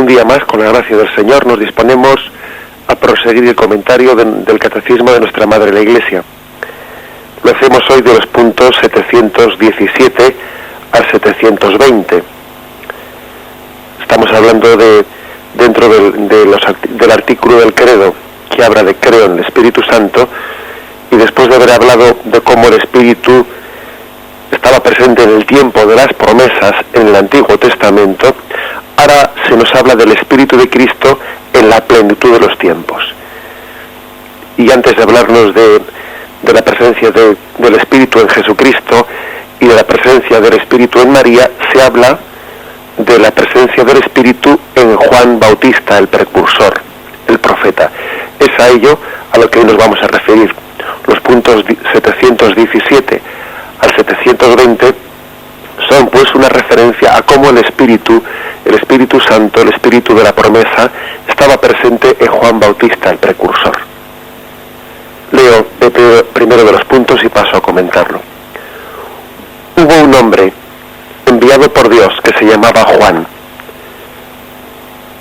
un día más, con la gracia del Señor, nos disponemos a proseguir el comentario del Catecismo de nuestra Madre la Iglesia. Lo hacemos hoy de los puntos 717 al 720. Estamos hablando dentro del artículo del credo que habla de creo en el Espíritu Santo, y después de haber hablado de cómo el Espíritu estaba presente en el tiempo de las promesas en el Antiguo Testamento, ahora se nos habla del Espíritu de Cristo en la plenitud de los tiempos. Y antes de hablarnos de la presencia del Espíritu en Jesucristo y de la presencia del Espíritu en María, se habla de la presencia del Espíritu en Juan Bautista, el precursor, el profeta. Es a ello a lo que hoy nos vamos a referir. Los puntos 717 al 720 son pues una referencia a cómo el Espíritu Santo, el Espíritu de la promesa, estaba presente en Juan Bautista, el precursor. Leo el primero de los puntos y paso a comentarlo. Hubo un hombre enviado por Dios que se llamaba Juan.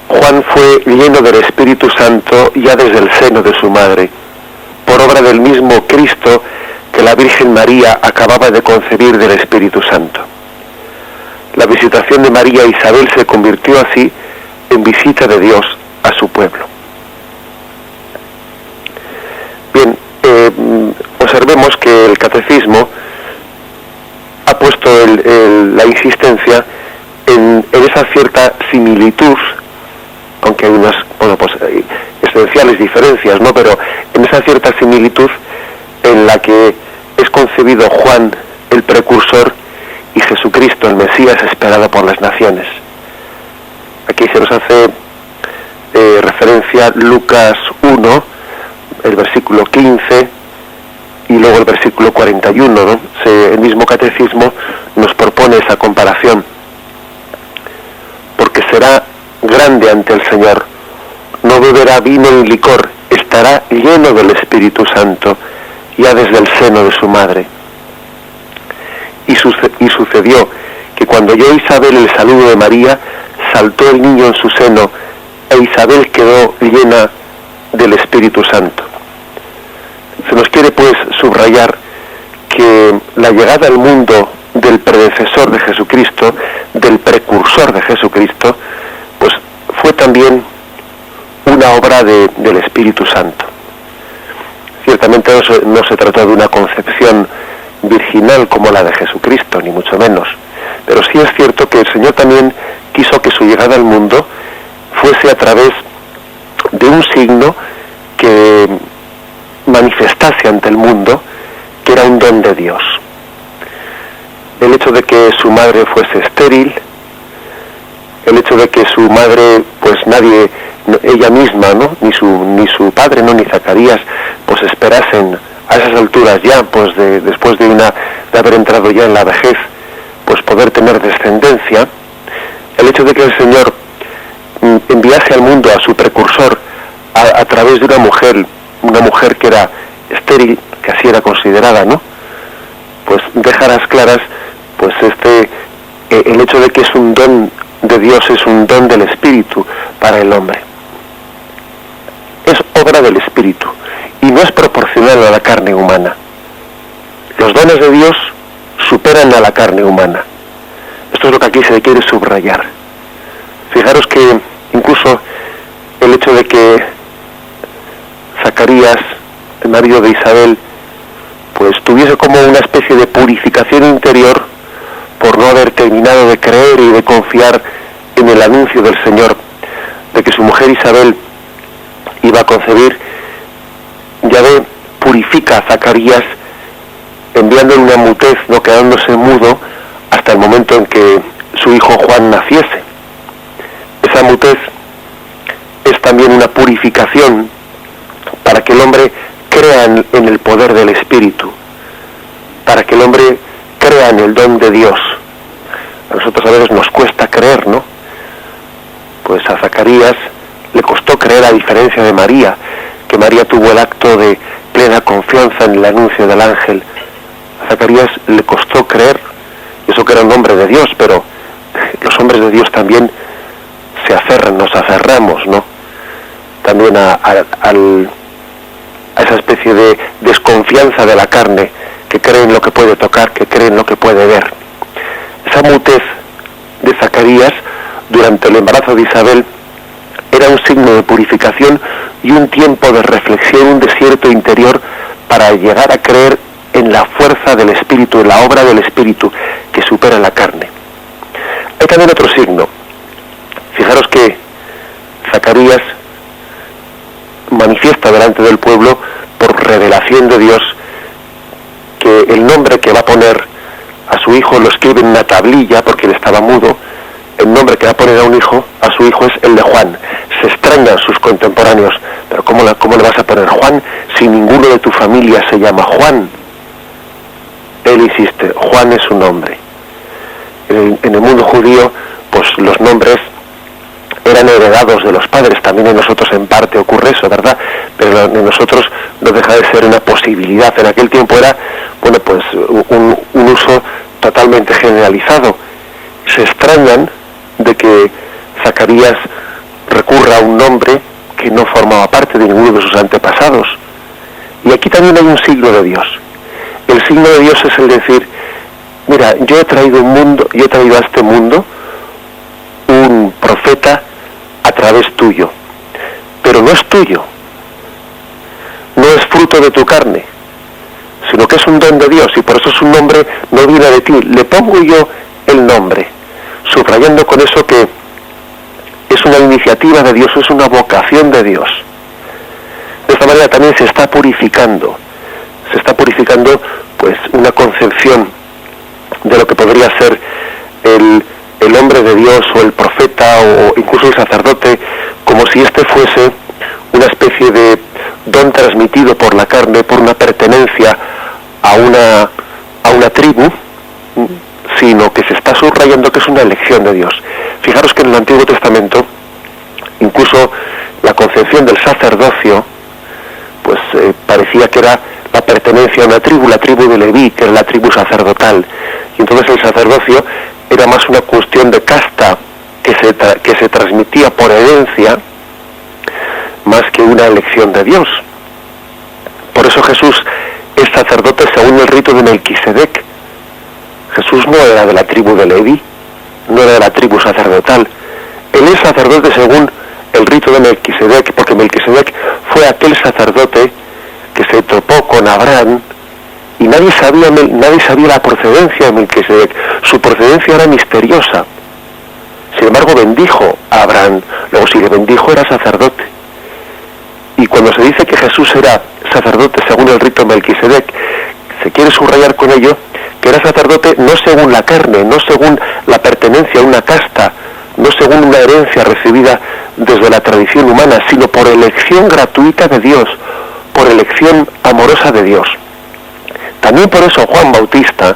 Juan fue lleno del Espíritu Santo ya desde el seno de su madre, por obra del mismo Cristo que la Virgen María acababa de concebir del Espíritu Santo. La visitación de María a Isabel se convirtió así en visita de Dios a su pueblo. Bien, observemos que el Catecismo ha puesto la insistencia en esa cierta similitud, aunque hay unas esenciales diferencias, ¿no? Pero en esa cierta similitud en la que es concebido Juan el precursor y Jesucristo el Mesías esperado por las naciones. Aquí se nos hace referencia Lucas 1, el versículo 15 y luego el versículo 41, ¿no? El mismo Catecismo nos propone esa comparación. Porque será grande ante el Señor, no beberá vino ni licor, estará lleno del Espíritu Santo, ya desde el seno de su madre. Y sucedió que cuando oyó Isabel el saludo de María, saltó el niño en su seno, e Isabel quedó llena del Espíritu Santo. Se nos quiere pues subrayar que la llegada al mundo del predecesor de Jesucristo, del precursor de Jesucristo, pues fue también una obra del Espíritu Santo. Ciertamente no se trató de una concepción virginal como la de Jesucristo, ni mucho menos, pero sí es cierto que el Señor también quiso que su llegada al mundo fuese a través de un signo que manifestase ante el mundo que era un don de Dios. El hecho de que su madre fuese estéril, el hecho de que su madre, pues nadie, ella misma, ¿no? ni su padre, no, ni Zacarías, pues esperasen a esas alturas ya, pues después de haber entrado ya en la vejez, pues poder tener descendencia. El hecho de que el Señor enviase al mundo a su precursor a través de una mujer que era estéril, que así era considerada, ¿no? Pues deja las claras, pues el hecho de que es un don de Dios, es un don del Espíritu para el hombre. Es obra del Espíritu y no es proporcional a la carne humana. Los dones de Dios superan a la carne humana. Esto es lo que aquí se quiere subrayar. Fijaros que incluso el hecho de que Zacarías, el marido de Isabel, pues tuviese como una especie de purificación interior por no haber terminado de creer y de confiar en el anuncio del Señor de que su mujer Isabel iba a concebir, Yahvé purifica a Zacarías enviándole una mutez, no quedándose mudo hasta el momento en que su hijo Juan naciese. Esa mutez es también una purificación para que el hombre crea en el poder del Espíritu, para que el hombre crea en el don de Dios. A nosotros a veces nos cuesta creer, ¿no? Pues a Zacarías le costó creer, a diferencia de María, que María tuvo el acto de plena confianza en el anuncio del ángel. A Zacarías le costó creer, eso que era un hombre de Dios, pero los hombres de Dios también nos aferramos, ¿no? También a esa especie de desconfianza de la carne, que cree en lo que puede tocar, que cree en lo que puede ver. Esa mutez de Zacarías durante el embarazo de Isabel era un signo de purificación y un tiempo de reflexión, un desierto interior para llegar a creer en la fuerza del Espíritu, en la obra del Espíritu que supera la carne. Hay también otro signo. Fijaros que Zacarías manifiesta delante del pueblo, por revelación de Dios, que el nombre que va a poner a su hijo lo escribe en una tablilla, porque él estaba mudo. El nombre que va a poner a su hijo es el de Juan. Se extrañan sus contemporáneos, pero ¿cómo le vas a poner Juan si ninguno de tu familia se llama Juan? Él insiste, Juan es su nombre. En el mundo judío, pues los nombres eran heredados de los padres. También en nosotros en parte ocurre eso, ¿verdad? Pero en nosotros no deja de ser una posibilidad. En aquel tiempo era, bueno, pues un uso totalmente generalizado. Se extrañan de que Zacarías recurra a un nombre que no formaba parte de ninguno de sus antepasados. Y aquí también hay un signo de Dios. El signo de Dios es el decir, mira, yo he traído a este mundo un profeta a través tuyo, pero no es tuyo, no es fruto de tu carne, sino que es un don de Dios, y por eso su nombre no viene de ti. Le pongo yo el nombre, subrayando con eso que es una iniciativa de Dios, es una vocación de Dios. De esta manera también se está purificando pues una concepción de lo que podría ser el hombre de Dios o el profeta o incluso el sacerdote, como si este fuese una especie de don transmitido por la carne, por una pertenencia a una tribu, sino que se está subrayando que es una elección de Dios. Fijaros que en el Antiguo Testamento, incluso la concepción del sacerdocio, pues parecía que era la pertenencia a una tribu, la tribu de Leví, que era la tribu sacerdotal. Y entonces el sacerdocio era más una cuestión de casta que se transmitía por herencia, más que una elección de Dios. Por eso Jesús es sacerdote según el rito de Melquisedec. Jesús no era de la tribu de Leví, no era de la tribu sacerdotal. Él es sacerdote según el rito de Melquisedec, porque Melquisedec fue aquel sacerdote que se topó con Abraham y nadie sabía la procedencia de Melquisedec. Su procedencia era misteriosa. Sin embargo, bendijo a Abraham. Luego, si le bendijo, era sacerdote. Y cuando se dice que Jesús era sacerdote según el rito de Melquisedec, se quiere subrayar con ello que era sacerdote no según la carne, no según la pertenencia a una casta, no según una herencia recibida desde la tradición humana, sino por elección gratuita de Dios, por elección amorosa de Dios. También por eso Juan Bautista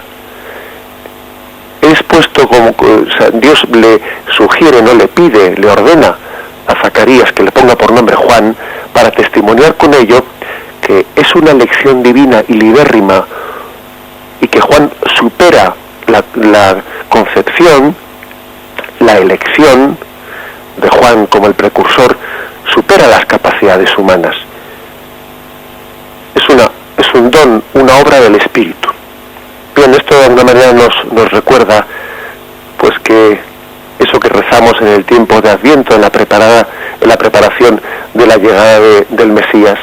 es puesto como, o sea, Dios le sugiere, no le pide, le ordena a Zacarías que le ponga por nombre Juan, para testimoniar con ello que es una elección divina y libérrima, y que Juan supera la concepción, la elección de Juan como el precursor, supera las capacidades humanas. Es un don, una obra del Espíritu. Bien, esto de alguna manera nos recuerda pues que eso que rezamos en el tiempo de Adviento, en la preparación de la llegada del Mesías.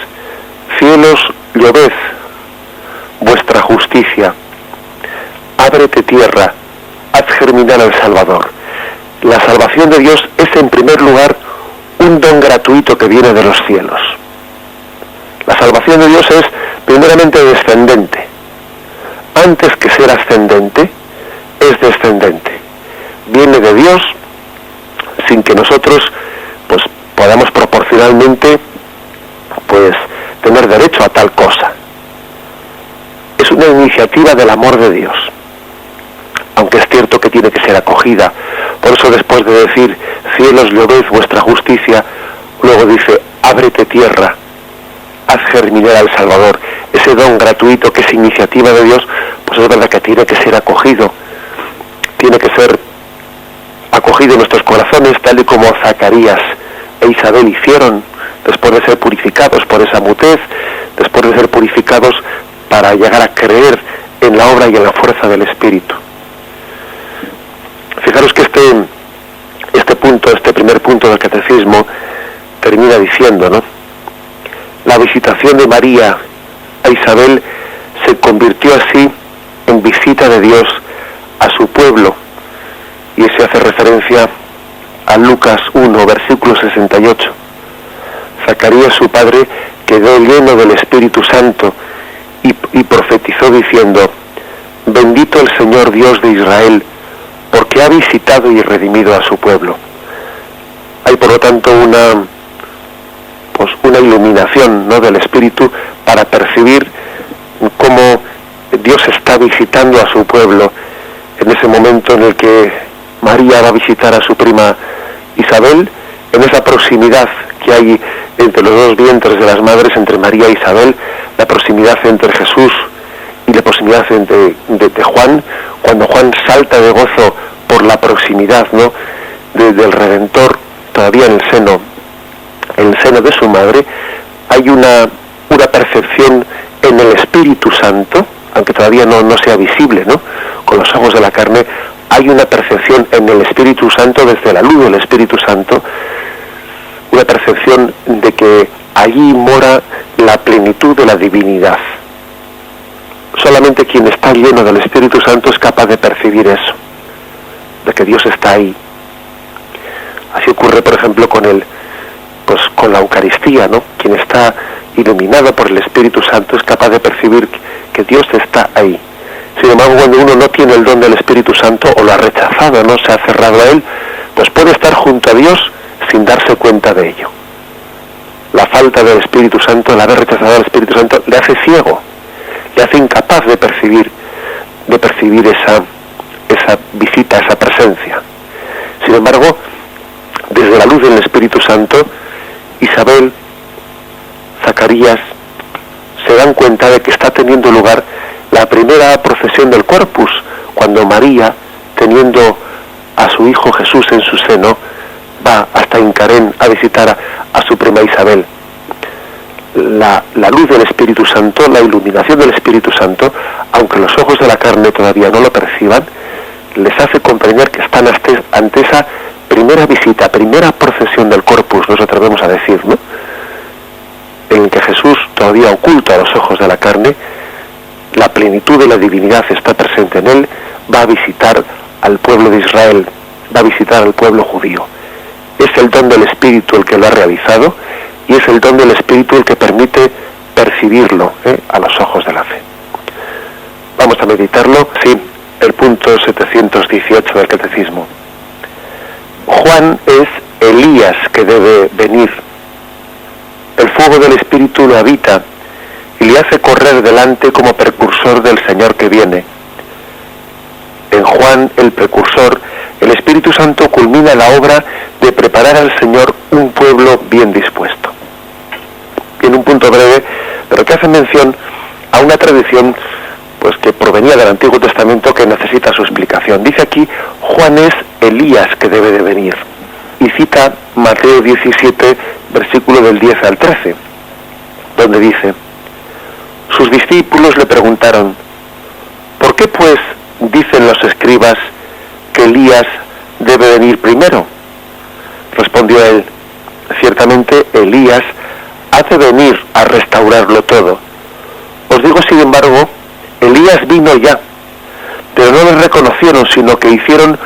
Cielos, lloved vuestra justicia, ábrete tierra, haz germinar al Salvador. La salvación de Dios es en primer lugar un don gratuito que viene de los cielos. La salvación de Dios es primeramente descendente. Antes que ser ascendente, es descendente. Viene de Dios sin que nosotros pues podamos proporcionalmente pues tener derecho a tal cosa. Es una iniciativa del amor de Dios, aunque es cierto que tiene que ser acogida. Por eso, después de decir cielos, lloved vuestra justicia, luego dice ábrete tierra, haz germinar al Salvador. Ese don gratuito que es iniciativa de Dios, pues es verdad que tiene que ser acogido, tiene que ser acogido escogido nuestros corazones, tal y como Zacarías e Isabel hicieron, después de ser purificados por esa mutez, después de ser purificados para llegar a creer en la obra y en la fuerza del Espíritu. Fijaros que este primer punto del catecismo termina diciendo, ¿no? La visitación de María a Isabel se convirtió así en visita de Dios a su pueblo, y se hace referencia a Lucas 1, versículo 68. Zacarías, su padre, quedó lleno del Espíritu Santo y profetizó diciendo: bendito el Señor Dios de Israel, porque ha visitado y redimido a su pueblo. Hay por lo tanto una iluminación, ¿no?, del Espíritu para percibir cómo Dios está visitando a su pueblo en ese momento en el que María va a visitar a su prima Isabel, en esa proximidad que hay entre los dos vientres de las madres, entre María e Isabel, la proximidad entre Jesús y la proximidad de Juan, cuando Juan salta de gozo por la proximidad, ¿no?, del Redentor todavía en el seno de su madre. Hay una percepción en el Espíritu Santo, aunque todavía no sea visible, ¿no?, con los ojos de la carne. Hay una percepción en el Espíritu Santo, desde la luz del Espíritu Santo, una percepción de que allí mora la plenitud de la divinidad. Solamente quien está lleno del Espíritu Santo es capaz de percibir eso, de que Dios está ahí. Así ocurre, por ejemplo, con la Eucaristía, ¿no? Quien está iluminado por el Espíritu Santo es capaz de percibir que Dios está ahí. Sin embargo, cuando uno no tiene el don del Espíritu Santo, o lo ha rechazado, no se ha cerrado a él, pues puede estar junto a Dios sin darse cuenta de ello. La falta del Espíritu Santo, el haber rechazado al Espíritu Santo, le hace ciego, le hace incapaz de percibir esa visita, esa presencia. Sin embargo, desde la luz del Espíritu Santo, Isabel, Zacarías, se dan cuenta de que está teniendo lugar la primera procesión del Corpus, cuando María, teniendo a su hijo Jesús en su seno, va hasta Incarén a visitar a su prima Isabel. La luz del Espíritu Santo, la iluminación del Espíritu Santo, aunque los ojos de la carne todavía no lo perciban, les hace comprender que están ante esa primera visita, primera procesión del Corpus, nos atrevemos a decir, ¿no?, en el que Jesús, todavía oculto a los ojos de la carne, la plenitud de la divinidad está presente en él, va a visitar al pueblo de Israel, va a visitar al pueblo judío. Es el don del Espíritu el que lo ha realizado, y es el don del Espíritu el que permite percibirlo a los ojos de la fe. Vamos a meditarlo, sí, el punto 718 del Catecismo. Juan es Elías que debe venir. El fuego del Espíritu lo habita y le hace correr delante como precursor del Señor que viene. En Juan, el precursor, el Espíritu Santo culmina la obra de preparar al Señor un pueblo bien dispuesto. En un punto breve, pero que hace mención a una tradición pues que provenía del Antiguo Testamento, que necesita su explicación. Dice aquí: Juan es Elías que debe de venir, y cita Mateo 17, versículo del 10 al 13, donde dice: sus discípulos le preguntaron: ¿por qué pues dicen los escribas que Elías debe venir primero? Respondió él: ciertamente Elías ha de venir a restaurarlo todo. Os digo, sin embargo, Elías vino ya, pero no le reconocieron, sino que hicieron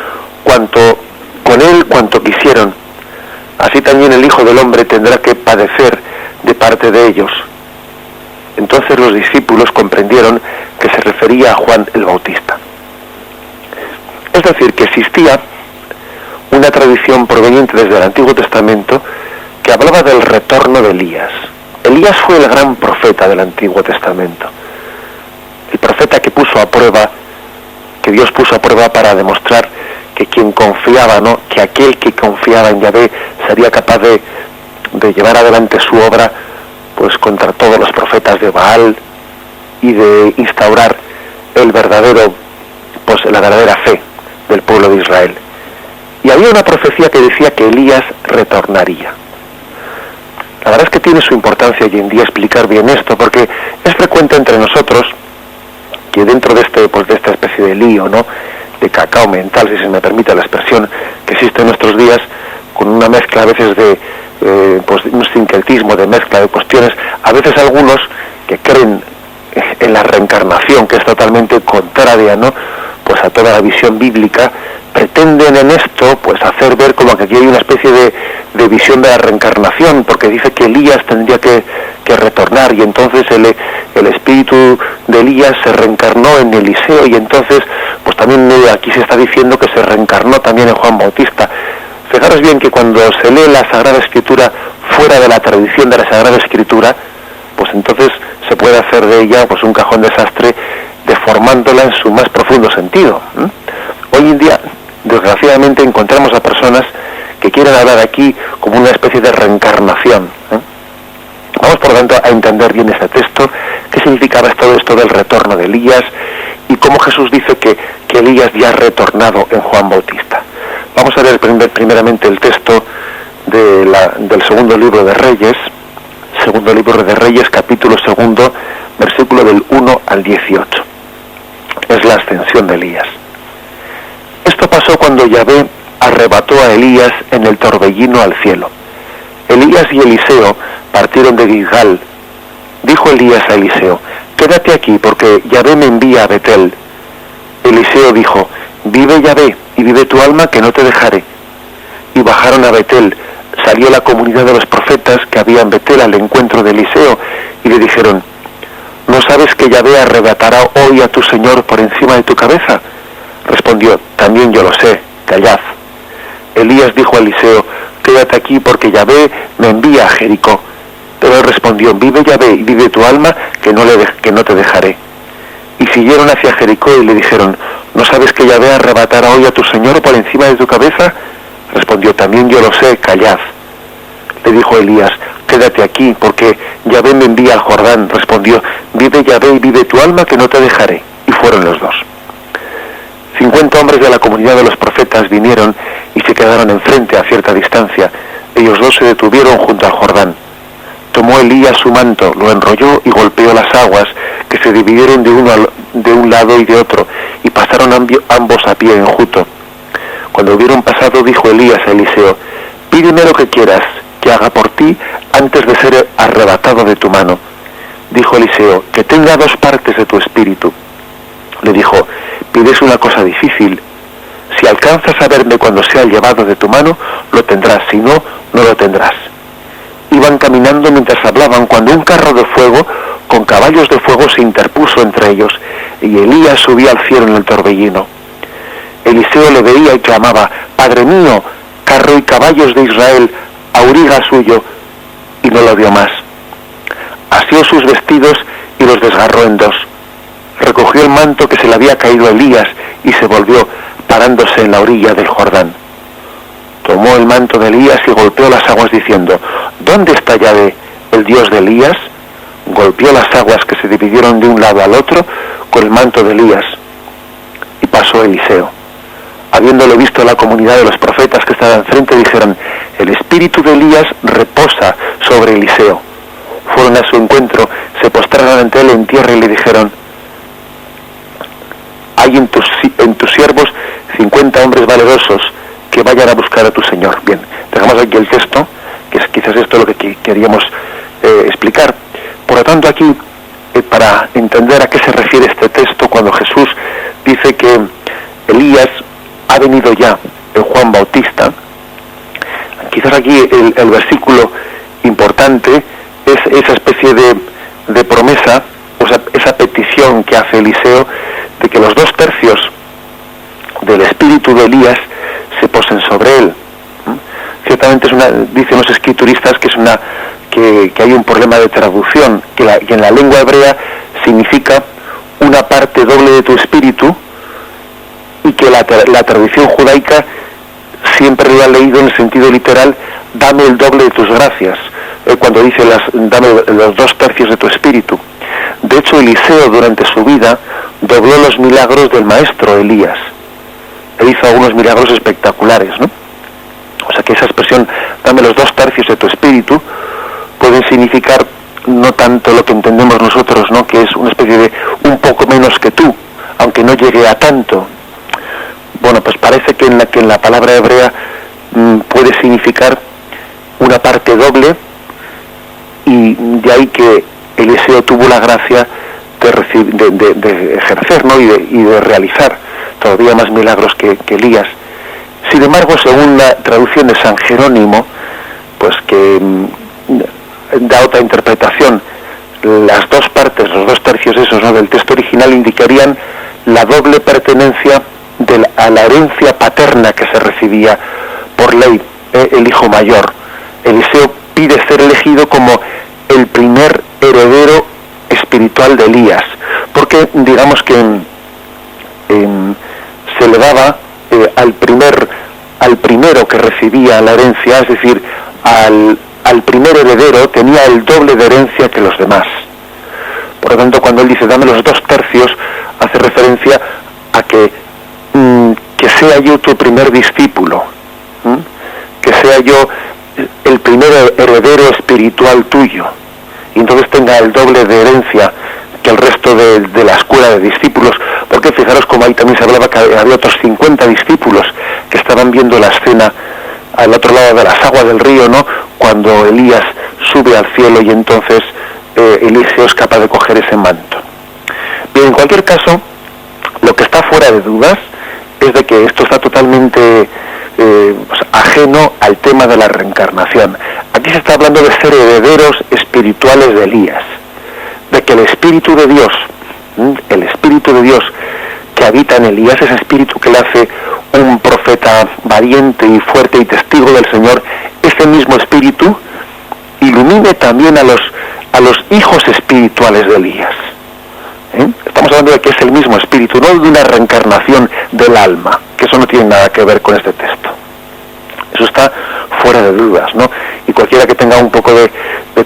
con él cuanto quisieron. Así también el Hijo del Hombre tendrá que padecer de parte de ellos. Entonces los discípulos comprendieron que se refería a Juan el Bautista. Es decir, que existía una tradición proveniente desde el Antiguo Testamento que hablaba del retorno de Elías. Elías fue el gran profeta del Antiguo Testamento, el profeta que Dios puso a prueba para demostrar que quien confiaba, ¿no?, que aquel que confiaba en Yahvé sería capaz de llevar adelante su obra pues contra todos los profetas de Baal, y de instaurar la verdadera fe del pueblo de Israel. Y había una profecía que decía que Elías retornaría. La verdad es que tiene su importancia hoy en día explicar bien esto, porque es frecuente entre nosotros que dentro de de esta especie de lío, ¿no?, de cacao mental, si se me permite la expresión, que existe en nuestros días, con una mezcla a veces de un sincretismo, de mezcla de cuestiones, a veces algunos que creen en la reencarnación, que es totalmente contraria, ¿no?, pues a toda la visión bíblica, pretenden en esto pues hacer ver como que aquí hay una especie de visión de la reencarnación, porque dice que Elías tendría que retornar, y entonces el espíritu de Elías se reencarnó en Eliseo, y entonces pues también aquí se está diciendo que se reencarnó también en Juan Bautista. Fijaros bien que cuando se lee la Sagrada Escritura fuera de la tradición de la Sagrada Escritura, pues entonces se puede hacer de ella pues un cajón desastre, deformándola en su más profundo sentido. Hoy en día, desgraciadamente, encontramos a personas que quieren hablar aquí como una especie de reencarnación. Vamos, por lo tanto, a entender bien este texto, qué significaba todo esto del retorno de Elías y cómo Jesús dice que Elías ya ha retornado en Juan Bautista. Vamos a leer primeramente el texto del segundo libro de Reyes, capítulo 2, versículo del 1 al 18. Es la ascensión de Elías. Esto pasó cuando Yahvé arrebató a Elías en el torbellino al cielo. Elías y Eliseo partieron de Gilgal. Dijo Elías a Eliseo: quédate aquí, porque Yahvé me envía a Betel. Eliseo dijo: vive Yahvé, y vive tu alma, que no te dejaré. Y bajaron a Betel. Salió la comunidad de los profetas que había en Betel al encuentro de Eliseo, y le dijeron: ¿no sabes que Yahvé arrebatará hoy a tu Señor por encima de tu cabeza? Respondió: también yo lo sé, callad. Elías dijo a Eliseo: quédate aquí, porque Yahvé me envía a Jericó. Pero él respondió: vive Yahvé y vive tu alma, que no te dejaré. Y siguieron hacia Jericó y le dijeron: ¿no sabes que Yahvé arrebatará hoy a tu Señor por encima de tu cabeza? Respondió: también yo lo sé, callad. Le dijo Elías: quédate aquí, porque Yahvé me envía al Jordán. Respondió: vive Yahvé y vive tu alma, que no te dejaré. Y fueron los dos. 50 hombres de la comunidad de los profetas vinieron y se quedaron enfrente a cierta distancia. Ellos dos se detuvieron junto al Jordán. Tomó Elías su manto, lo enrolló y golpeó las aguas, que se dividieron de un lado y de otro, y pasaron ambos a pie enjuto. Cuando hubieron pasado, dijo Elías a Eliseo: pídeme lo que quieras que haga por ti antes de ser arrebatado de tu mano. Dijo Eliseo: que tenga 2 partes de tu espíritu. Le dijo: pides una cosa difícil. Si alcanzas a verme cuando sea llevado de tu mano, lo tendrás; si no, no lo tendrás. Iban caminando mientras hablaban, cuando un carro de fuego con caballos de fuego se interpuso entre ellos, y Elías subía al cielo en el torbellino. Eliseo le veía y clamaba: Padre mío, carro y caballos de Israel, auriga suyo, y no lo vio más. Asió sus vestidos y los desgarró en 2. Recogió el manto que se le había caído a Elías y se volvió, parándose en la orilla del Jordán. Tomó el manto de Elías y golpeó las aguas diciendo: ¿dónde está Yahvé, el Dios de Elías? Golpeó las aguas que se dividieron de un lado al otro con el manto de Elías. Y pasó Eliseo. Habiéndolo visto la comunidad de los profetas que estaban enfrente, dijeron: el espíritu de Elías reposa sobre Eliseo. Fueron a su encuentro, se postraron ante él en tierra y le dijeron: hay en tus siervos 50 hombres valerosos, que vayan a buscar a tu Señor. Bien, dejamos aquí el texto, que es quizás esto lo que queríamos explicar. Por lo tanto, aquí, para entender a qué se refiere este texto, cuando Jesús dice que Elías ha venido ya en Juan Bautista, quizás aquí el versículo importante es esa especie de promesa, o sea, esa petición que hace Eliseo de que los 2 tercios del espíritu de Elías se posen sobre él. Ciertamente dicen los escrituristas que hay un problema de traducción, que en la lengua hebrea significa una parte doble de tu espíritu, y que la tradición judaica siempre lo ha leído en el sentido literal: dame el doble de tus gracias, cuando dice dame los 2 tercios de tu espíritu. De hecho, Eliseo durante su vida dobló los milagros del maestro Elías. e hizo algunos milagros espectaculares, ¿no? O sea que esa expresión, dame los 2 tercios de tu espíritu, puede significar no tanto lo que entendemos nosotros, ¿no? Que es una especie de un poco menos que tú, aunque no llegue a tanto. Bueno, pues parece que en la palabra hebrea puede significar una parte doble, y de ahí que Eliseo tuvo la gracia de ejercer, ¿no? y de realizar todavía más milagros que Elías. Sin embargo, según la traducción de San Jerónimo, pues que da otra interpretación, las 2 partes, los 2 tercios esos, ¿no? del texto original indicarían la doble pertenencia a la herencia paterna que se recibía por ley, el hijo mayor. Eliseo pide ser elegido como el primer heredero espiritual de Elías, porque digamos que se le daba al primero que recibía la herencia, es decir, al primer heredero tenía el doble de herencia que los demás. Por lo tanto, cuando él dice dame los 2 tercios, hace referencia a que sea yo tu primer discípulo, que sea yo el primer heredero espiritual tuyo, y entonces tenga el doble de herencia que el resto de la escuela de discípulos, porque fijaros como ahí también se hablaba que había otros 50 discípulos que estaban viendo la escena al otro lado de las aguas del río, ¿no? Cuando Elías sube al cielo y entonces Eliseo es capaz de coger ese manto. Bien, en cualquier caso, lo que está fuera de dudas es de que esto está totalmente ajeno al tema de la reencarnación. Aquí se está hablando de ser herederos espirituales de Elías, de que el Espíritu de Dios que habita en Elías, ese espíritu que le hace un profeta valiente y fuerte y testigo del Señor, ese mismo espíritu ilumine también a los hijos espirituales de Elías. Estamos hablando de que es el mismo espíritu, no de una reencarnación del alma, que eso no tiene nada que ver con este texto. Eso está fuera de dudas, ¿no? Y cualquiera que tenga un poco de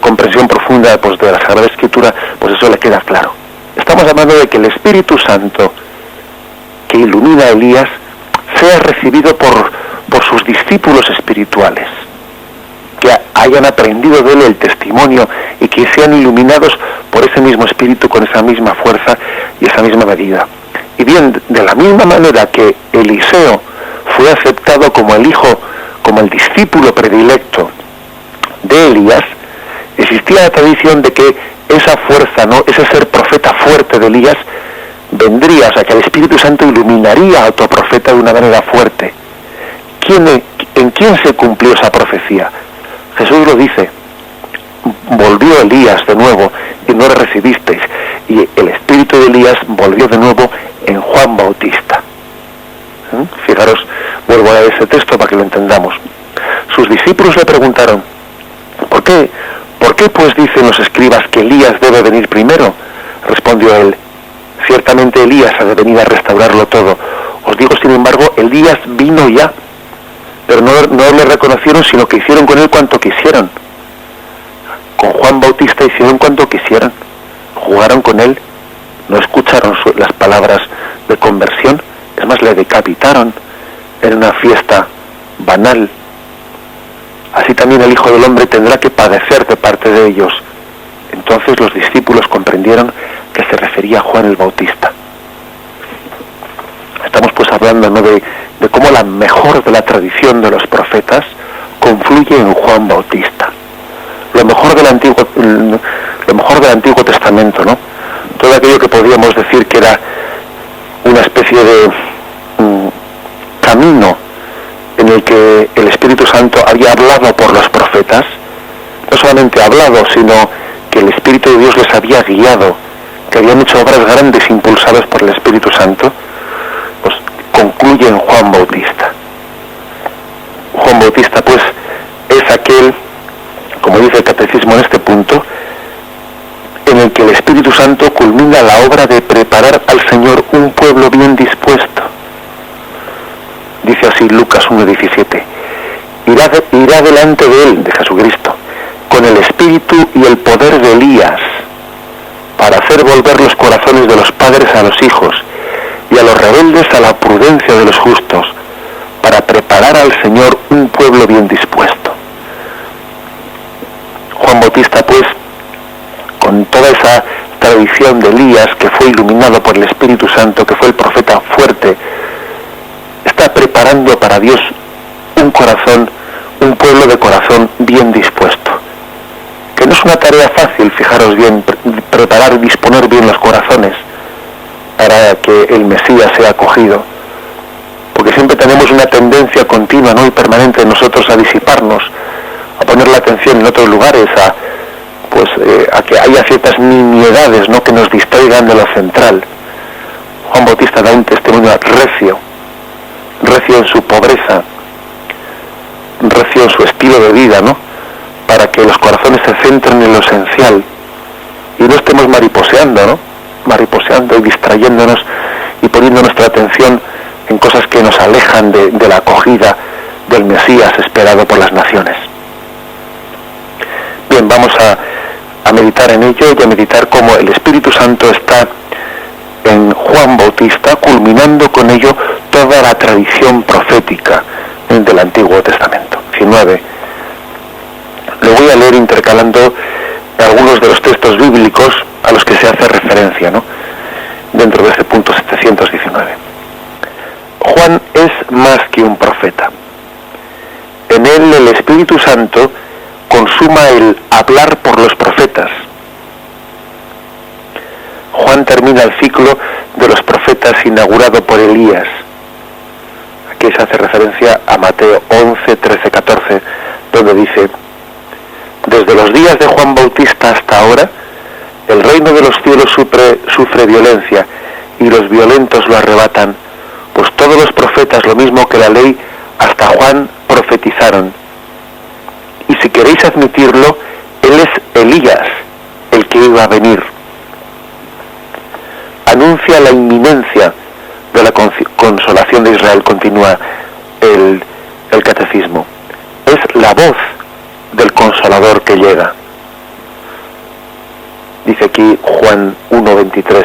comprensión profunda, pues, de la Sagrada Escritura, pues eso le queda claro. Estamos hablando de que el Espíritu Santo que ilumina a Elías sea recibido por sus discípulos espirituales, que hayan aprendido de él el testimonio y que sean iluminados por ese mismo espíritu con esa misma fuerza y esa misma medida. Y bien, de la misma manera que Eliseo fue aceptado como el hijo, como el discípulo predilecto de Elías, existía la tradición de que esa fuerza, ¿no? Ese ser profeta fuerte de Elías vendría, o sea, que el Espíritu Santo iluminaría a otro profeta de una manera fuerte. ¿En quién se cumplió esa profecía? Jesús lo dice: volvió Elías de nuevo y no le recibisteis, y el espíritu de Elías volvió de nuevo en Juan Bautista. Fijaros, vuelvo a ese texto para que lo entendamos. Sus discípulos le preguntaron: ¿por qué pues dicen los escribas que Elías debe venir primero? Respondió él: ciertamente Elías ha de venir a restaurarlo todo. Os digo, sin embargo, Elías vino ya, pero no le reconocieron, sino que hicieron con él cuanto quisieron. Con Juan Bautista hicieron cuanto quisieran, jugaron con él, no escucharon las palabras de conversión, es más, le decapitaron en una fiesta banal. Así también el Hijo del Hombre tendrá que padecer de parte de ellos. Entonces los discípulos comprendieron que se refería a Juan el Bautista. Estamos pues hablando, ¿no?, de cómo la mejor de la tradición de los profetas confluye en Juan Bautista. Lo mejor del Antiguo Testamento, ¿no? Todo aquello que podríamos decir que era una especie de camino en el que el Espíritu Santo había hablado por los profetas, no solamente hablado, sino que el Espíritu de Dios les había guiado, que habían hecho obras grandes impulsadas por el Espíritu Santo, pues concluye en Juan Bautista. Juan Bautista, pues, es aquel, como dice el Catecismo en este punto, en el que el Espíritu Santo culmina la obra de preparar al Señor un pueblo bien dispuesto. Dice así Lucas 1:17: irá delante de él, de Jesucristo, con el espíritu y el poder de Elías, para hacer volver los corazones de los padres a los hijos, y a los rebeldes a la prudencia de los justos, para preparar al Señor un pueblo bien dispuesto. Juan Bautista, pues, con toda esa tradición de Elías, que fue iluminado por el Espíritu Santo, que fue el profeta fuerte, está preparando para Dios un pueblo de corazón bien dispuesto. Que no es una tarea fácil, fijaros bien, preparar y disponer bien los corazones para que el Mesías sea acogido. Porque siempre tenemos una tendencia continua, ¿no?, y permanente en nosotros a disiparnos, a poner la atención en otros lugares, a que haya ciertas nimiedades, ¿no?, que nos distraigan de lo central. Juan Bautista da un testimonio recio en su pobreza, recio en su estilo de vida, ¿no?, para que los corazones se centren en lo esencial y no estemos mariposeando y distrayéndonos y poniendo nuestra atención en cosas que nos alejan de la acogida del Mesías esperado por las naciones. Bien, vamos a meditar en ello y a meditar cómo el Espíritu Santo está en Juan Bautista, culminando con ello toda la tradición profética del Antiguo Testamento. 19. Lo voy a leer intercalando algunos de los textos bíblicos a los que se hace referencia, ¿no?, dentro de este punto 719. Juan es más que un profeta. En él el Espíritu Santo consuma el hablar por los profetas. Juan termina el ciclo de los profetas inaugurado por Elías. Aquí se hace referencia a Mateo 11, 13, 14, donde dice: desde los días de Juan Bautista hasta ahora, el reino de los cielos sufre violencia, y los violentos lo arrebatan, pues todos los profetas, lo mismo que la ley, hasta Juan profetizaron. Y si queréis admitirlo, él es Elías, el que iba a venir. Anuncia la inminencia de la consolación de Israel, continúa el catecismo. Es la voz del Consolador que llega. Dice aquí Juan 1:23,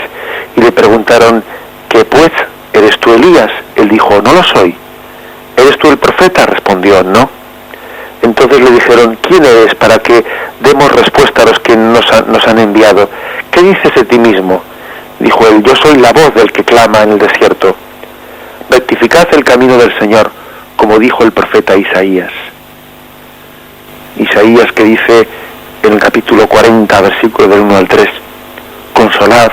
y le preguntaron: ¿qué pues? ¿Eres tú Elías? Él dijo: no lo soy. ¿Eres tú el profeta? Respondió: no. Entonces le dijeron: ¿quién eres para que demos respuesta a los que nos han enviado? ¿Qué dices de ti mismo? Dijo él: yo soy la voz del que clama en el desierto. Rectificad el camino del Señor, como dijo el profeta Isaías. Isaías, que dice en el capítulo 40, versículo del 1 al 3, consolad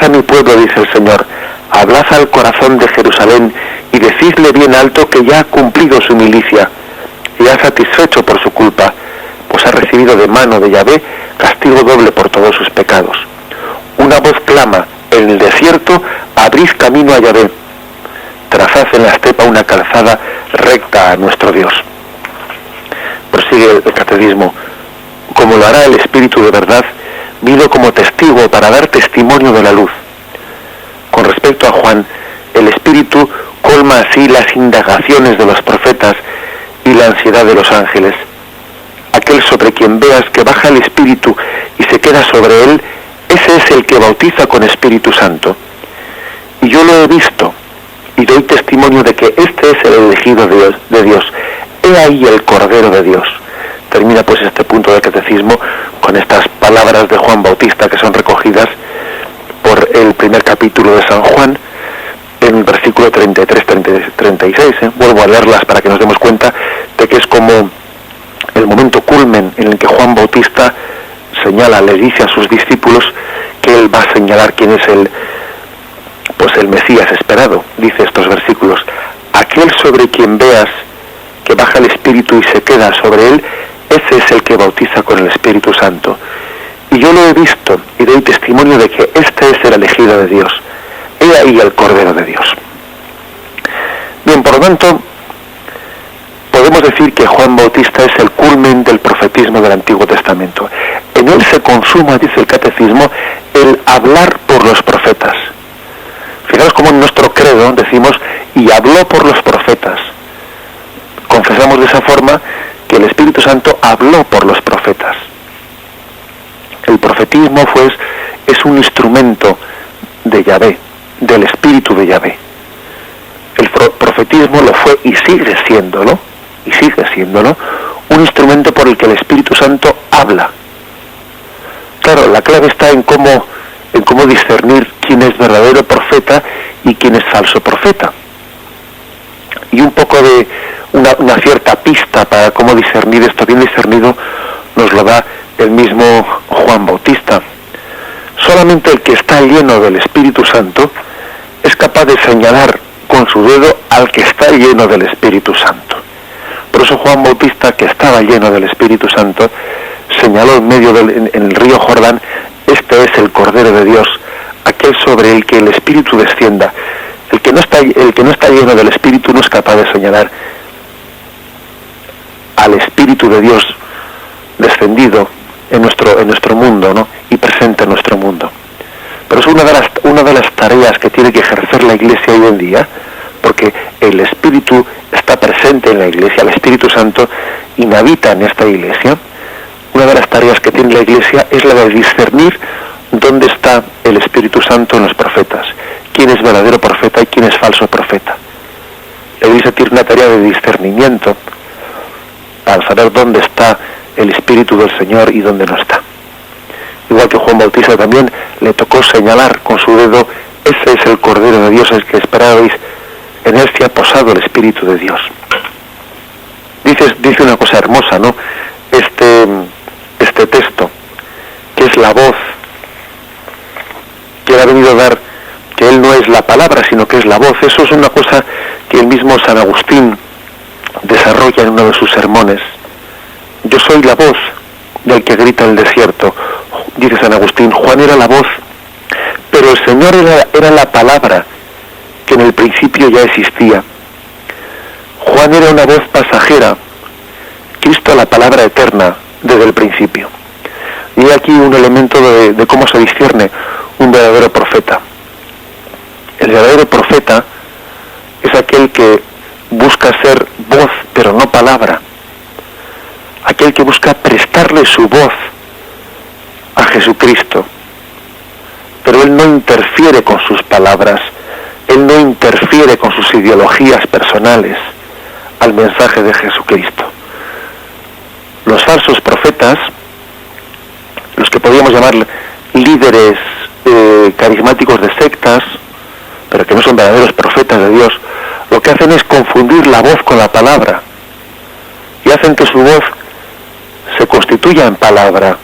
a mi pueblo, dice el Señor, hablad al corazón de Jerusalén y decidle bien alto que ya ha cumplido su milicia y ha satisfecho por su culpa, pues ha recibido de mano de Yahvé castigo doble por todos sus pecados. Una voz clama en el desierto: abrid camino a Yahvé, trazad en la estepa una calzada recta a nuestro Dios. Prosigue el catecismo: como lo hará el Espíritu de verdad, vino como testigo para dar testimonio de la luz. Con respecto a Juan, el Espíritu colma así las indagaciones de los profetas y la ansiedad de los ángeles. Aquel sobre quien veas que baja el Espíritu y se queda sobre él, ese es el que bautiza con Espíritu Santo. Y yo lo he visto y doy testimonio de que este es el elegido de Dios. He ahí el Cordero de Dios. Termina pues este punto del catecismo con estas palabras de Juan Bautista, que son recogidas por el primer capítulo de San Juan, en el versículo 33-36. Vuelvo a leerlas para que nos demos cuenta de que es como el momento culmen en el que Juan Bautista señala, le dice a sus discípulos que él va a señalar quién es el Mesías esperado. Dice estos versículos: aquel sobre quien veas que baja el Espíritu y se queda sobre él, ese es el que bautiza con el Espíritu Santo. Y yo lo he visto y doy testimonio de que este es el elegido de Dios. He ahí el Cordero de Dios. Bien, por lo tanto, podemos decir que Juan Bautista es el culmen del profetismo del Antiguo Testamento. En él se consuma, dice el catecismo, el hablar por los profetas. Fijaos cómo en nuestro credo decimos: y habló por los profetas. Confesamos de esa forma que el Espíritu Santo habló por los profetas. El profetismo, pues, es un instrumento de Yahvé, del Espíritu de Yahvé. El bautismo lo fue y sigue siéndolo, un instrumento por el que el Espíritu Santo habla. Claro, la clave está en cómo discernir quién es verdadero profeta y quién es falso profeta. Y un poco de una cierta pista para cómo discernir esto bien discernido nos lo da el mismo Juan Bautista. Solamente el que está lleno del Espíritu Santo es capaz de señalar con su dedo al que está lleno del Espíritu Santo. Por eso Juan Bautista, que estaba lleno del Espíritu Santo, señaló en el río Jordán: este es el Cordero de Dios, aquel sobre el que el Espíritu descienda. El que no está lleno del Espíritu no es capaz de señalar al Espíritu de Dios descendido en nuestro mundo, ¿no? Y presente en nuestro mundo. Pero es una de las tareas que tiene que ejercer la Iglesia hoy en día, porque el Espíritu está presente en la Iglesia, el Espíritu Santo inhabita en esta Iglesia. Una de las tareas que tiene la Iglesia es la de discernir dónde está el Espíritu Santo en los profetas, quién es verdadero profeta y quién es falso profeta. La Iglesia tiene una tarea de discernimiento para saber dónde está el Espíritu del Señor y dónde no está. Igual que Juan Bautista también le tocó señalar con su dedo: ese es el Cordero de Dios, el que esperabais, en él se ha posado el Espíritu de Dios. Dice una cosa hermosa, ¿no? Este texto, que es la voz que él ha venido a dar, que él no es la palabra, sino que es la voz. Eso es una cosa que el mismo San Agustín desarrolla en uno de sus sermones. Yo soy la voz del que grita en el desierto, dice San Agustín. Juan era la voz, pero el Señor era la palabra que en el principio ya existía. Juan era una voz pasajera, Cristo la palabra eterna desde el principio. Y aquí un elemento de cómo se discierne un verdadero profeta. El verdadero profeta es aquel que busca ser voz, pero no palabra. Aquel que busca prestarle su voz a Jesucristo. Pero él no interfiere con sus palabras, él no interfiere con sus ideologías personales al mensaje de Jesucristo. Los falsos profetas, los que podríamos llamar líderes carismáticos de sectas, pero que no son verdaderos profetas de Dios, lo que hacen es confundir la voz con la palabra y hacen que su voz se constituya en palabra,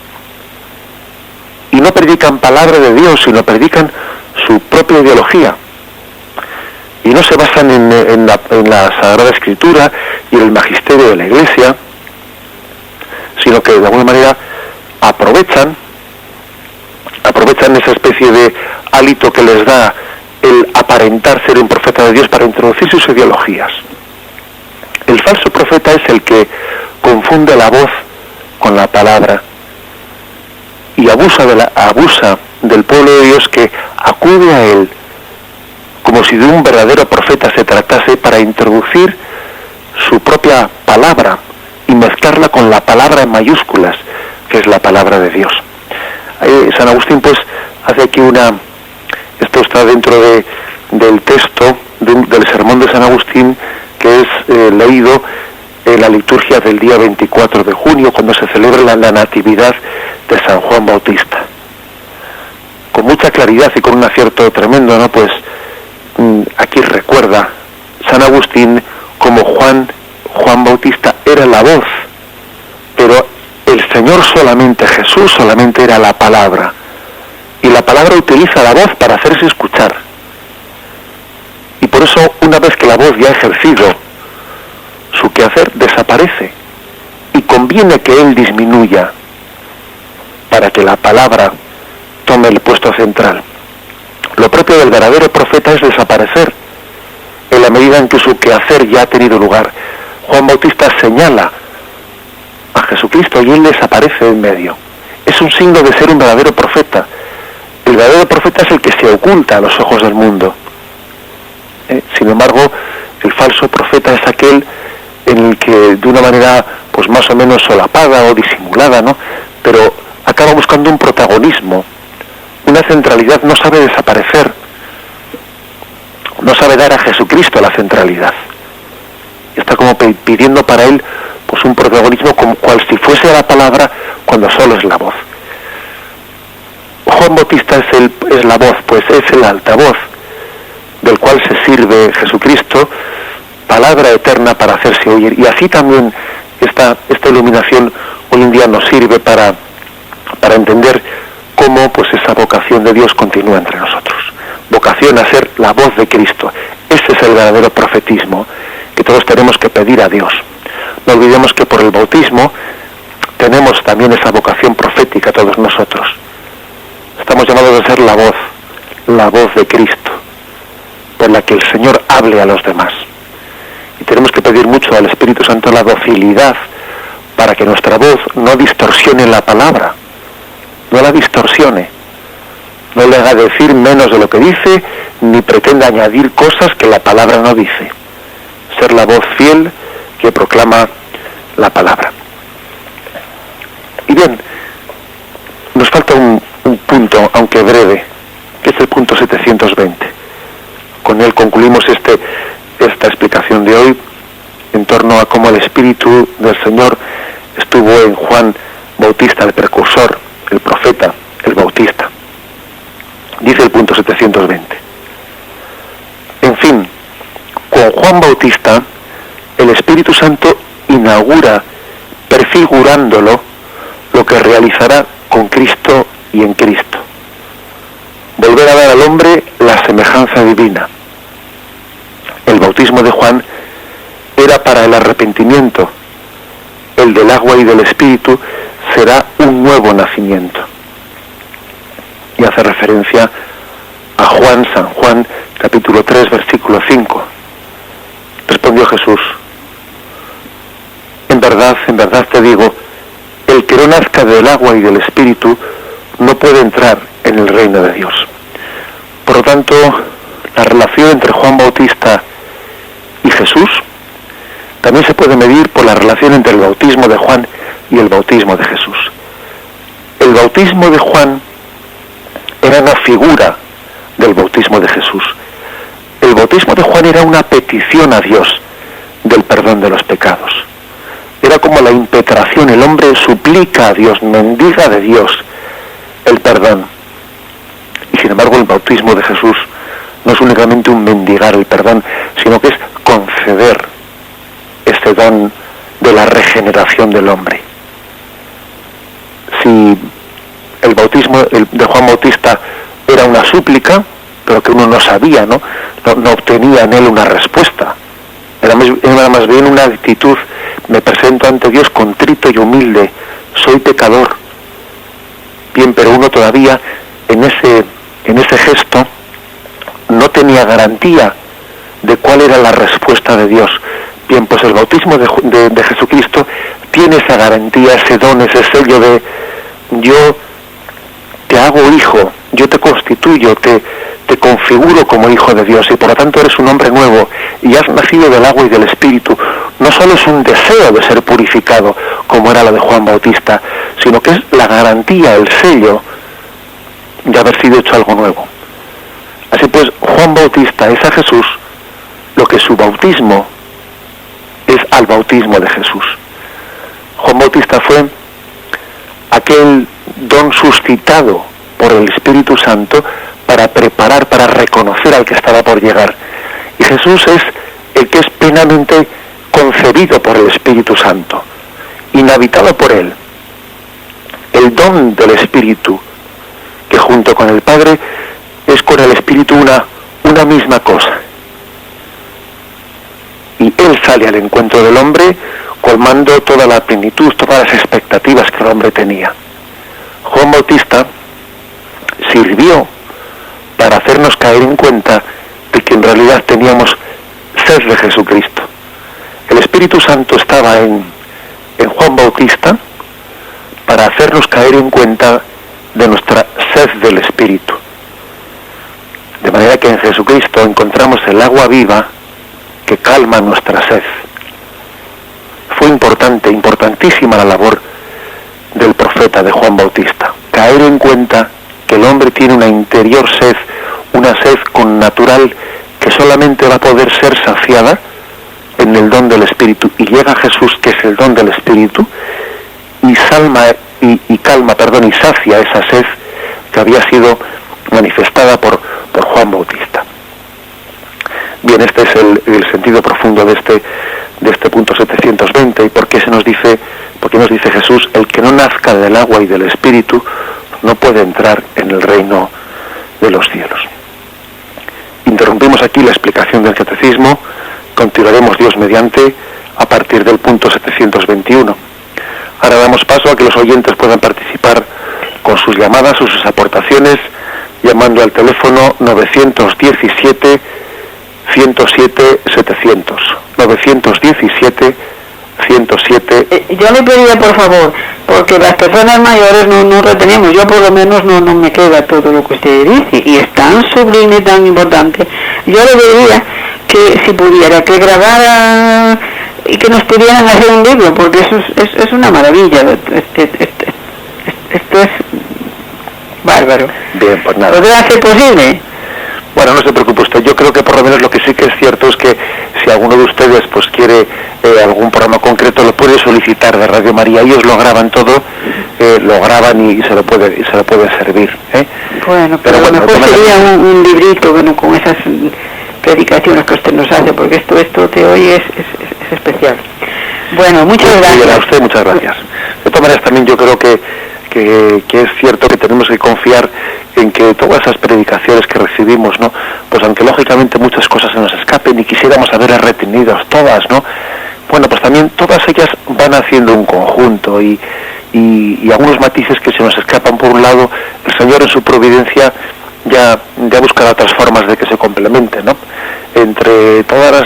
y no predican palabra de Dios, sino predican su propia ideología, y no se basan en la Sagrada Escritura y en el magisterio de la Iglesia, sino que de alguna manera aprovechan esa especie de hálito que les da el aparentar ser un profeta de Dios para introducir sus ideologías. El falso profeta es el que confunde la voz con la palabra y abusa del pueblo de Dios que acude a él como si de un verdadero profeta se tratase, para introducir su propia palabra y mezclarla con la palabra en mayúsculas, que es la palabra de Dios. San Agustín pues hace aquí esto está dentro del texto del sermón de San Agustín, que es leído en la liturgia del día 24 de junio, cuando se celebra la Natividad de San Juan Bautista. Con mucha claridad y con un acierto tremendo, ¿no? Pues aquí recuerda San Agustín como Juan Bautista era la voz, pero el Señor solamente, Jesús solamente era la palabra, y la palabra utiliza la voz para hacerse escuchar. Y por eso, una vez que la voz ya ha ejercido su quehacer, desaparece, y conviene que él disminuya para que la palabra tome el puesto central. Lo propio del verdadero profeta es desaparecer en la medida en que su quehacer ya ha tenido lugar. Juan Bautista señala a Jesucristo y él desaparece en medio. Es un signo de ser un verdadero profeta. El verdadero profeta es el que se oculta a los ojos del mundo. Sin embargo, el falso profeta es aquel en el que de una manera pues más o menos solapada o disimulada, ¿no?, pero acaba buscando un protagonismo, una centralidad. No sabe desaparecer, no sabe dar a Jesucristo la centralidad. está como pidiendo para él pues un protagonismo como cual si fuese la palabra cuando solo es la voz. Juan Bautista es la voz, pues es el altavoz del cual se sirve Jesucristo, palabra eterna para hacerse oír. Y así también esta iluminación hoy en día nos sirve para entender cómo pues esa vocación de Dios continúa entre nosotros. Vocación a ser la voz de Cristo. Ese es el verdadero profetismo que todos tenemos que pedir a Dios. No olvidemos que por el bautismo tenemos también esa vocación profética todos nosotros. Estamos llamados a ser la voz de Cristo, por la que el Señor hable a los demás. Y tenemos que pedir mucho al Espíritu Santo la docilidad para que nuestra voz no distorsione la palabra, no la distorsione, no le haga decir menos de lo que dice, ni pretenda añadir cosas que la palabra no dice. Ser la voz fiel que proclama la palabra. Y bien, nos falta un punto, aunque breve, que es el punto 720. Con él concluimos esta explicación de hoy en torno a cómo el Espíritu del Señor estuvo en Juan Bautista, el precursor, el profeta, el bautista. Dice el punto 720. En fin, con Juan Bautista, el Espíritu Santo inaugura, prefigurándolo, lo que realizará con Cristo y en Cristo. Volver a dar al hombre la semejanza divina. El bautismo de Juan era para el arrepentimiento. El del agua y del Espíritu será un nuevo nacimiento. Y hace referencia a San Juan, capítulo 3, versículo 5. Respondió Jesús: en verdad te digo, el que no nazca del agua y del Espíritu no puede entrar en el reino de Dios. Por lo tanto, la relación entre Juan Bautista y Jesús también se puede medir por la relación entre el bautismo de Juan y el bautismo de Jesús. El bautismo de Juan era una figura del bautismo de Jesús. El bautismo de Juan era una petición a Dios del perdón de los pecados. Era como la impetración, el hombre suplica a Dios, mendiga de Dios el perdón. Y sin embargo el bautismo de Jesús no es únicamente un mendigar el perdón, sino que es conceder este don de la regeneración del hombre. Si el bautismo de Juan Bautista era una súplica, pero que uno no sabía, no obtenía en él una respuesta. Era más bien una actitud: me presento ante Dios contrito y humilde, soy pecador. Bien, pero uno todavía en ese gesto no tenía garantía de cuál era la respuesta de Dios. Bien, pues el bautismo de Jesucristo tiene esa garantía, ese don, ese sello de: yo te hago hijo, yo te constituyo, te configuro como hijo de Dios, y por lo tanto eres un hombre nuevo y has nacido del agua y del Espíritu. No solo es un deseo de ser purificado, como era la de Juan Bautista, sino que es la garantía, el sello de haber sido hecho algo nuevo. Así pues, Juan Bautista es a Jesús lo que su bautismo es al bautismo de Jesús. Juan Bautista fue aquel don suscitado por el Espíritu Santo para preparar, para reconocer al que estaba por llegar. Y Jesús es el que es plenamente concebido por el Espíritu Santo, inhabitado por él. El don del Espíritu, que junto con el Padre es con el Espíritu una misma cosa. Y él sale al encuentro del hombre colmando toda la plenitud, todas las expectativas que el hombre tenía. Juan Bautista sirvió para hacernos caer en cuenta de que en realidad teníamos sed de Jesucristo. El Espíritu Santo estaba en Juan Bautista para hacernos caer en cuenta de nuestra sed del Espíritu. De manera que en Jesucristo encontramos el agua viva que calma nuestra sed. Fue importantísima la labor del profeta, de Juan Bautista. Caer en cuenta que el hombre tiene una interior sed, una sed connatural que solamente va a poder ser saciada en el don del Espíritu, y llega Jesús, que es el don del Espíritu, y sacia esa sed que había sido manifestada por Juan Bautista. Bien, este es el sentido profundo de este punto 720, y por qué nos dice Jesús: el que no nazca del agua y del Espíritu no puede entrar en el reino de los cielos. Interrumpimos aquí la explicación del catecismo. Continuaremos, Dios mediante, a partir del punto 721. Ahora damos paso a que los oyentes puedan participar con sus llamadas o sus aportaciones, llamando al teléfono 917 107 700. 917 107. Yo le pediría, por favor, porque las personas mayores no retenemos, yo por lo menos no me queda todo lo que usted dice, y es tan sublime, tan importante. Yo le pediría que si pudiera, que grabara y que nos pudieran hacer un libro, porque eso es una maravilla. Esto es bárbaro. Bien, pues nada. ¿Podrá ser posible? Bueno, no se preocupe usted. Yo creo que por lo menos lo que sí que es cierto es que si alguno de ustedes pues quiere algún programa concreto, lo puede solicitar de Radio María. Ellos lo graban todo, lo graban y se lo puede servir. Bueno, pero lo mejor sería un librito, bueno, con esas predicaciones que usted nos hace, porque esto de hoy es especial. Bueno, muchas gracias. A usted, muchas gracias. De todas maneras, también yo creo que es cierto que tenemos que confiar en que todas esas predicaciones que recibimos, ¿no? Pues aunque lógicamente muchas cosas se nos escapen y quisiéramos haberlas retenido todas, ¿no? Bueno, pues también todas ellas van haciendo un conjunto y algunos matices que se nos escapan por un lado, el Señor en su providencia ya buscará otras formas de que se complementen, ¿no? Entre todas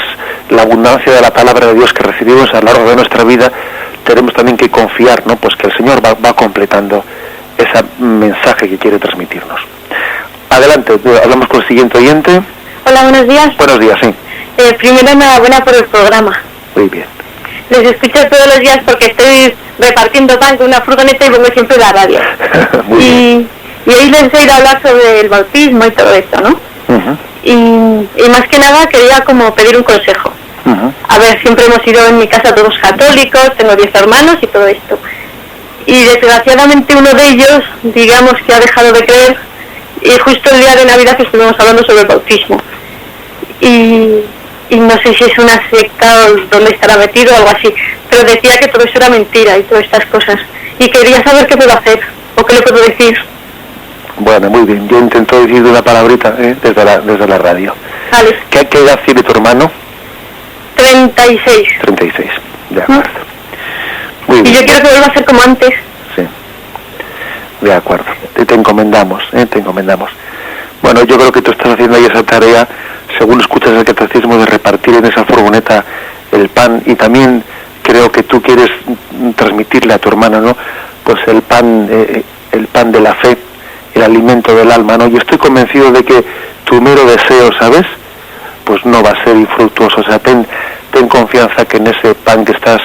la abundancia de la palabra de Dios que recibimos a lo largo de nuestra vida, tenemos también que confiar, ¿no? Pues que el Señor va completando ese mensaje que quiere transmitirnos. Adelante, hablamos con el siguiente oyente. Hola, buenos días. Buenos días, sí. Primero, enhorabuena por el programa. Muy bien. Les escucho todos los días porque estoy repartiendo pan con una furgoneta y pongo siempre la radio. Muy bien. Y hoy les he oído hablar sobre el bautismo y todo esto, ¿no? Uh-huh. Y más que nada quería como pedir un consejo. Uh-huh. A ver, siempre hemos ido en mi casa todos católicos, tengo 10 hermanos y todo esto. Y desgraciadamente uno de ellos, digamos que ha dejado de creer, y justo el día de Navidad estuvimos hablando sobre el bautismo. Y no sé si es una secta o dónde estará metido o algo así, pero decía que todo eso era mentira y todas estas cosas. Y quería saber qué puedo hacer o qué le puedo decir. Bueno, muy bien. Yo intento decir una palabrita desde la radio. Vale. ¿Qué edad tiene tu hermano? 36. 36, de acuerdo. Muy bien. Y yo quiero que vuelva a ser como antes. Sí, de acuerdo. Te encomendamos, te encomendamos. Bueno, yo creo que tú estás haciendo ahí esa tarea, según escuchas el catecismo, de repartir en esa furgoneta el pan, y también creo que tú quieres transmitirle a tu hermano, ¿no? Pues el pan de la fe, el alimento del alma, ¿no? Yo estoy convencido de que tu mero deseo, ¿sabes?, pues no va a ser infructuoso. O sea, ten confianza que en ese pan que estás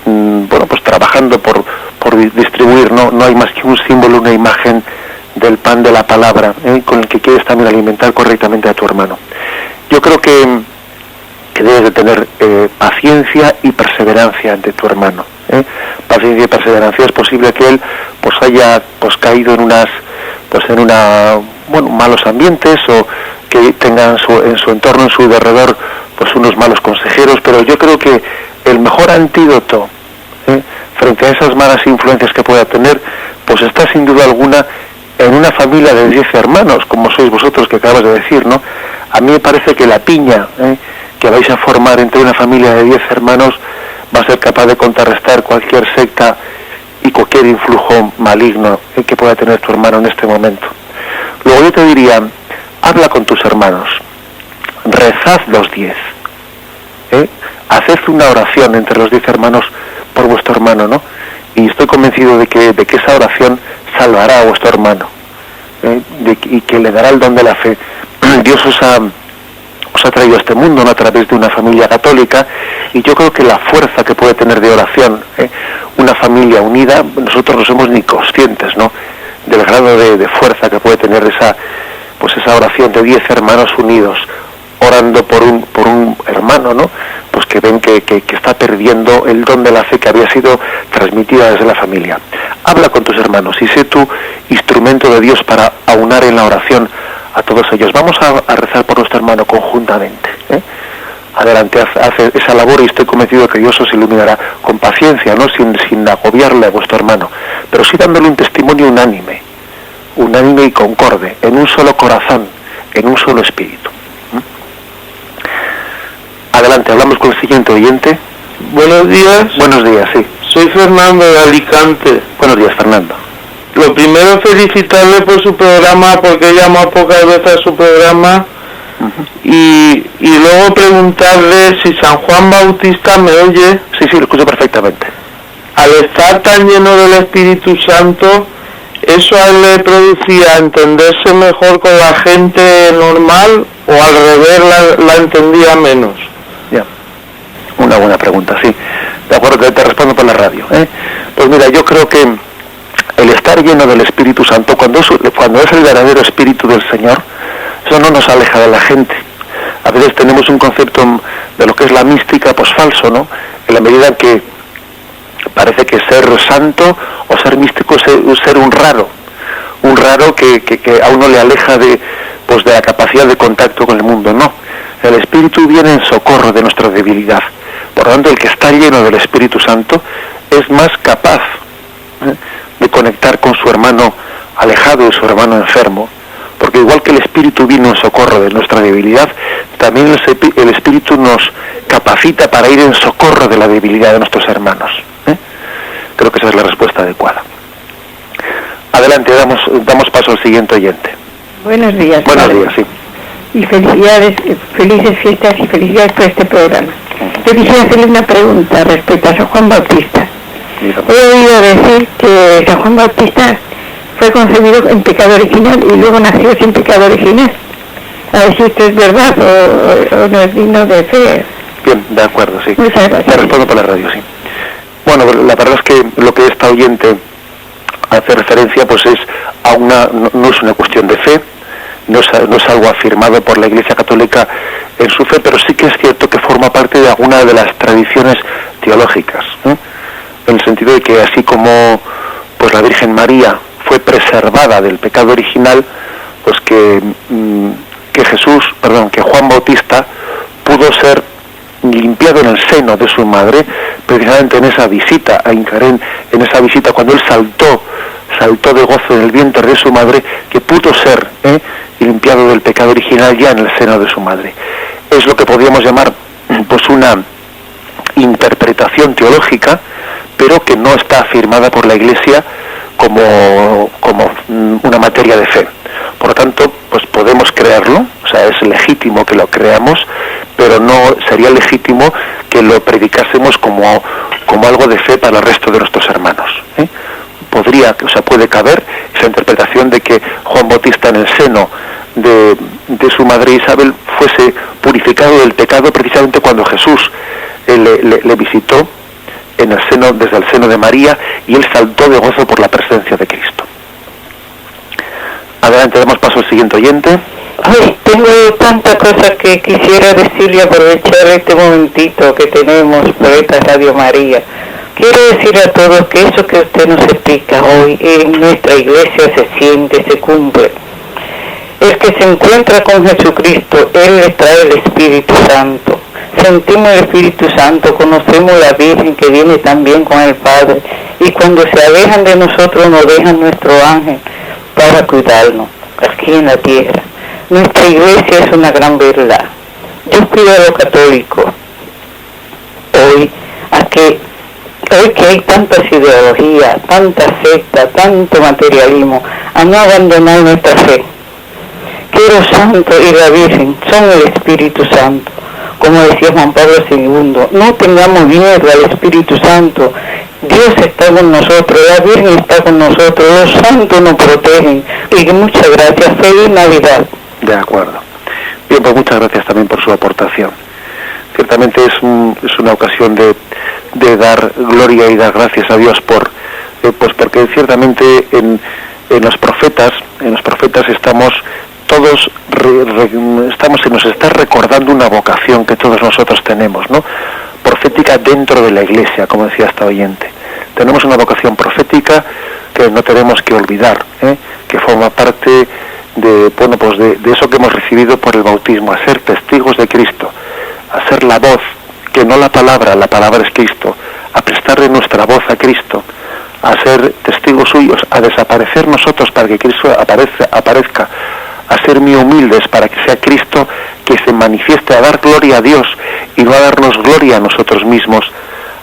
pues trabajando por distribuir, no hay más que un símbolo, una imagen del pan de la palabra, con el que quieres también alimentar correctamente a tu hermano. Yo creo que debes de tener paciencia y perseverancia ante tu hermano. Paciencia y perseverancia. Es posible que él pues haya caído en malos ambientes, o que tenga en su entorno, en su derredor, pues unos malos consejeros, pero yo creo que el mejor antídoto frente a esas malas influencias que pueda tener, pues está sin duda alguna en una familia de 10 hermanos, como sois vosotros, que acabas de decir, ¿no? A mí me parece que la piña que vais a formar entre una familia de 10 hermanos va a ser capaz de contrarrestar cualquier secta y cualquier influjo maligno que pueda tener tu hermano en este momento. Luego yo te diría, habla con tus hermanos, rezad los 10, haced una oración entre los 10 hermanos por vuestro hermano, ¿no? Y estoy convencido de que esa oración salvará a vuestro hermano, y que le dará el don de la fe. Dios os ha traído a este mundo, ¿no?, a través de una familia católica, y yo creo que la fuerza que puede tener de oración una familia unida, nosotros no somos ni conscientes, ¿no?, del grado de fuerza que puede tener esa oración de 10 hermanos unidos, orando por un hermano, ¿no?, pues que ven que está perdiendo el don de la fe que había sido transmitida desde la familia. Habla con tus hermanos y sé tu instrumento de Dios para aunar en la oración a todos ellos. Vamos a rezar por nuestro hermano conjuntamente, ¿eh? Adelante, hace esa labor y estoy convencido que Dios os iluminará con paciencia, no sin agobiarle a vuestro hermano, pero sí dándole un testimonio unánime y concorde, en un solo corazón, en un solo espíritu. Adelante, hablamos con el siguiente oyente. Buenos días. Buenos días, sí. Soy Fernando de Alicante. Buenos días, Fernando. Lo primero, felicitarle por su programa, porque he llamado pocas veces a su programa. Y luego preguntarle si San Juan Bautista me oye. Sí, lo escucho perfectamente. Al estar tan lleno del Espíritu Santo, ¿eso a él le producía entenderse mejor con la gente normal o al revés la entendía menos? Ya, una buena pregunta, sí. De acuerdo, que te respondo por la radio, ¿eh? Pues mira, yo creo que el estar lleno del Espíritu Santo, cuando es el verdadero Espíritu del Señor, eso no nos aleja de la gente. A veces tenemos un concepto de lo que es la mística, pues falso, ¿no? En la medida en que parece que ser santo o ser místico es ser un raro que a uno le aleja de la capacidad de contacto con el mundo. No, el Espíritu viene en socorro de nuestra debilidad. Por lo tanto, el que está lleno del Espíritu Santo es más capaz de conectar con su hermano alejado y su hermano enfermo, porque igual que el Espíritu vino en socorro de nuestra debilidad, también el Espíritu nos capacita para ir en socorro de la debilidad de nuestros hermanos. Creo que esa es la respuesta adecuada. Adelante, damos paso al siguiente oyente. Buenos días. Buenos días, sí. Y felicidades, felices fiestas y felicidades por este programa. Yo quisiera hacerle una pregunta respecto a San Juan Bautista. Dígame. He oído decir que San Juan Bautista fue concebido en pecado original y luego nació sin pecado original. A ver si esto es verdad o no es digno de fe. Bien, de acuerdo, sí. Muchas gracias. Te respondo por la radio, sí. Bueno, la verdad es que lo que esta oyente hace referencia, pues es a no es una cuestión de fe, no es algo afirmado por la Iglesia Católica en su fe, pero sí que es cierto que forma parte de alguna de las tradiciones teológicas, ¿eh? En el sentido de que así como pues la Virgen María fue preservada del pecado original, pues que Juan Bautista pudo ser limpiado en el seno de su madre, precisamente en esa visita a Incarén, en esa visita cuando él saltó de gozo en el vientre de su madre, que pudo ser limpiado del pecado original ya en el seno de su madre. Es lo que podríamos llamar pues una interpretación teológica, pero que no está afirmada por la Iglesia como una materia de fe. Por lo tanto, pues podemos creerlo, o sea, es legítimo que lo creamos, pero no sería legítimo que lo predicásemos como algo de fe para el resto de nuestros hermanos, ¿eh? Puede caber esa interpretación de que Juan Bautista en el seno de su madre Isabel fuese purificado del pecado precisamente cuando Jesús le visitó desde el seno de María, y él saltó de gozo por la presencia de Cristo. Adelante, damos paso al siguiente oyente. Ay, tengo tantas cosas que quisiera decir y aprovechar este momentito que tenemos por esta Radio María. Quiero decir a todos que eso que usted nos explica hoy en nuestra iglesia se siente, se cumple. El que se encuentra con Jesucristo, Él les trae el Espíritu Santo. Sentimos el Espíritu Santo, conocemos la Virgen que viene también con el Padre. Y cuando se alejan de nosotros, nos dejan nuestro ángel para cuidarnos aquí en la tierra. Nuestra iglesia es una gran verdad. Yo pido a los católicos hoy que hay tantas ideologías, tantas sectas, tanto materialismo, a no abandonar nuestra fe. Que los santos y la Virgen son el Espíritu Santo. Como decía Juan Pablo II, no tengamos miedo al Espíritu Santo. Dios está con nosotros, la Virgen está con nosotros, los santos nos protegen. Y muchas gracias, feliz Navidad. De acuerdo. Bien, pues muchas gracias también por su aportación. Ciertamente es una ocasión de dar gloria y dar gracias a Dios porque ciertamente en los profetas estamos todos se nos está recordando una vocación que todos nosotros tenemos, ¿no? Profética dentro de la Iglesia, como decía esta oyente. Tenemos una vocación profética que no tenemos que olvidar, que forma parte de, bueno, pues de eso que hemos recibido por el bautismo, a ser testigos de Cristo, a ser la voz, que no la palabra es Cristo, a prestarle nuestra voz a Cristo, a ser testigos suyos, a desaparecer nosotros para que Cristo aparezca, a ser muy humildes para que sea Cristo que se manifieste, a dar gloria a Dios y no a darnos gloria a nosotros mismos,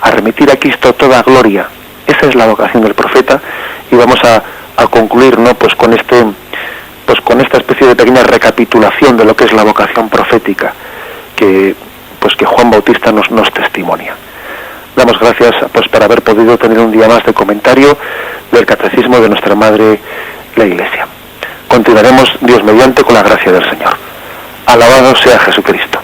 a remitir a Cristo toda gloria. Esa es la vocación del profeta, y vamos a concluir, ¿no?, pues con esta especie de pequeña recapitulación de lo que es la vocación profética que Juan Bautista nos testimonia. Damos gracias pues por haber podido tener un día más de comentario del Catecismo de nuestra Madre, la Iglesia. Continuaremos, Dios mediante, con la gracia del Señor. Alabado sea Jesucristo.